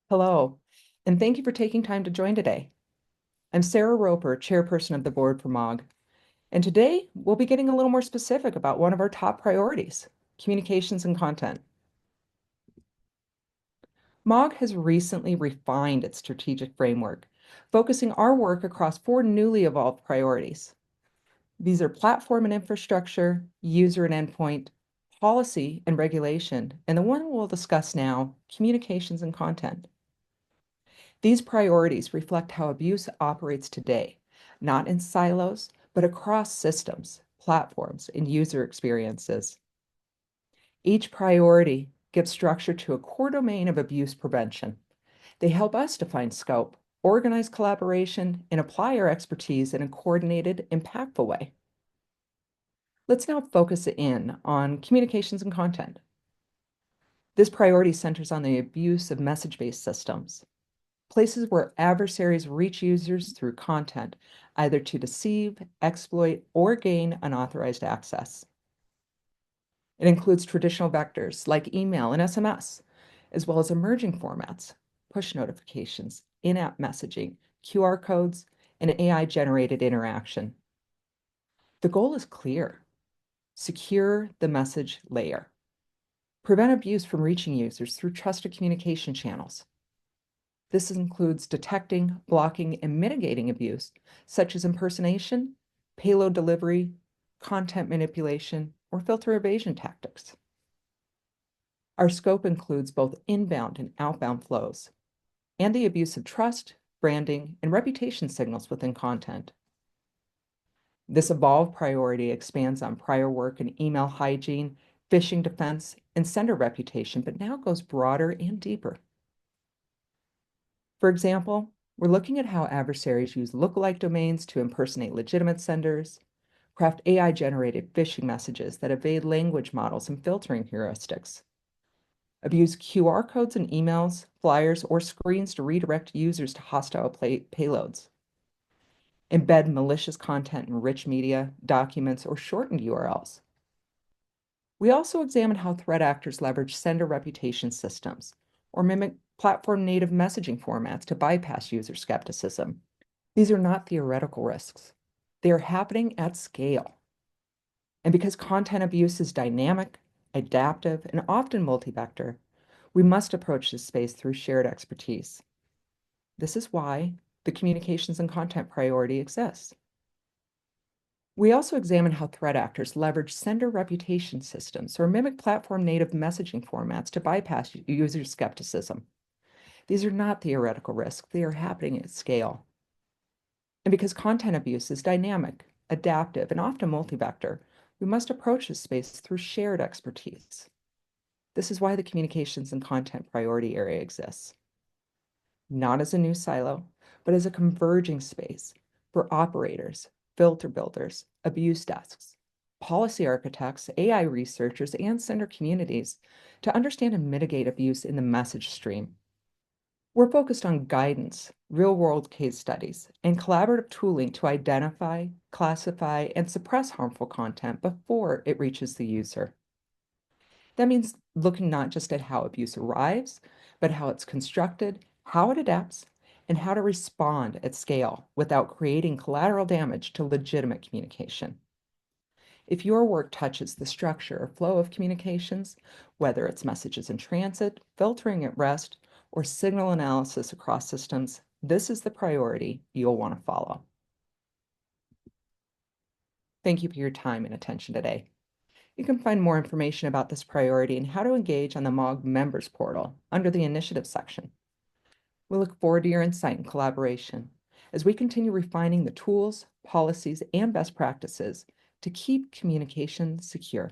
Hello, and thank you for taking time to join today. I'm Sarah Roper, Chairperson of the Board for MAAWG, and today we'll be getting a little more specific about one of our top priorities, communications and content. MAAWG has recently refined its strategic framework, focusing our work across four newly evolved priorities. These are platform and infrastructure, user and endpoint, policy and regulation, and the one we'll discuss now, communications and content. These priorities reflect how abuse operates today, not in silos, but across systems, platforms, and user experiences. Each priority gives structure to a core domain of abuse prevention. They help us define scope, organize collaboration, and apply our expertise in a coordinated, impactful way. Let's now focus in on communications and content. This priority centers on the abuse of message-based systems, places where adversaries reach users through content, either to deceive, exploit, or gain unauthorized access. It includes traditional vectors like email and SMS, as well as emerging formats, push notifications, in-app messaging, QR codes, and AI-generated interaction. The goal is clear: secure the message layer. Prevent abuse from reaching users through trusted communication channels. This includes detecting, blocking, and mitigating abuse, such as impersonation, payload delivery, content manipulation, or filter evasion tactics. Our scope includes both inbound and outbound flows, and the abuse of trust, branding, and reputation signals within content. This evolved priority expands on prior work in email hygiene, phishing defense, and sender reputation, but now goes broader and deeper. For example, we're looking at how adversaries use lookalike domains to impersonate legitimate senders, craft AI-generated phishing messages that evade language models and filtering heuristics, abuse QR codes in emails, flyers, or screens to redirect users to hostile payloads, embed malicious content in rich media, documents, or shortened URLs. We also examine how threat actors leverage sender reputation systems or mimic platform-native messaging formats to bypass user skepticism. These are not theoretical risks. They are happening at scale. And because content abuse is dynamic, adaptive, and often multi-vector, we must approach this space through shared expertise. This is why the communications and content priority exists. We also examine how threat actors leverage sender reputation systems or mimic platform-native messaging formats to bypass user skepticism. These are not theoretical risks, they are happening at scale. And because content abuse is dynamic, adaptive, and often multi-vector, we must approach this space through shared expertise. This is why the communications and content priority area exists. Not as a new silo, but as a converging space for operators, filter builders, abuse desks, policy architects, AI researchers, and sender communities to understand and mitigate abuse in the message stream. We're focused on guidance, real-world case studies, and collaborative tooling to identify, classify, and suppress harmful content before it reaches the user. That means looking not just at how abuse arrives, but how it's constructed, how it adapts, and how to respond at scale without creating collateral damage to legitimate communication. If your work touches the structure or flow of communications, whether it's messages in transit, filtering at rest, or signal analysis across systems, this is the priority you'll want to follow. Thank you for your time and attention today. You can find more information about this priority and how to engage on the MAAWG Members Portal under the Initiatives section. We look forward to your insight and collaboration as we continue refining the tools, policies, and best practices to keep communication secure.